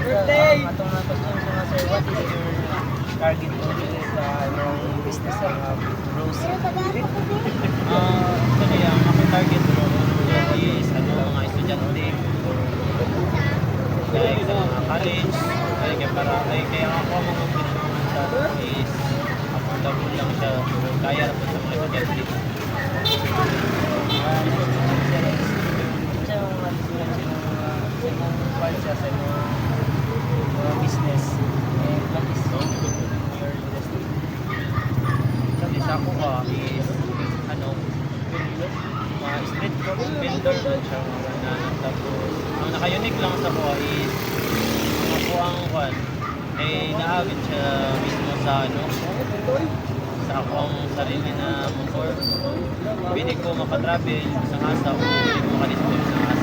birthday! Atong mga questions mga sir, what is your target audience sa anong business sa mga bros? Actually, ang aking target is mga estudyante like sa mga college, kaya ako mga pinanungan sa is affordable lang siya, kaya rin sa mga estudyante. Sa mga part sa mga business, and what is your industry? Kasi sa ako is mga street food vendor lang siya, tapos ang naka-unique lang sa kuha is mga kuang kwan naagin siya mismo sa sa akong sarili na motor. Pwede ko makatravel sa asa o pwede ko makadisplay sa